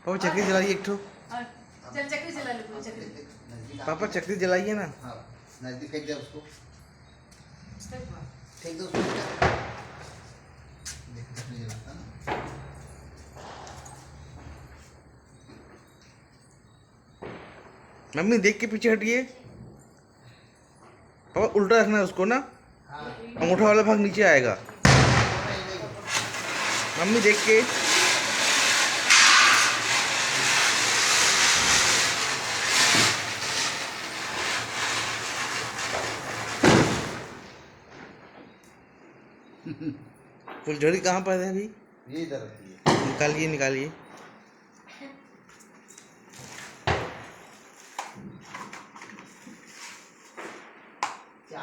पापा चक्री जलाइए एक ठो। चल चक्री जला ले पूरी चक्री। पापा चक्री जलाइए ना। हाँ नजदीक फेंक दे उसको, फेंक दो उसको। देख चक्री जलाता ना। मम्मी देख के पीछे हटिए। पापा उल्टा रखना है उसको ना, अंगूठा वाला भाग नीचे आएगा। मम्मी देख के। फुलझड़ी कहाँ पर है अभी? ये इधर रखिए। निकालिए निकालिए। क्या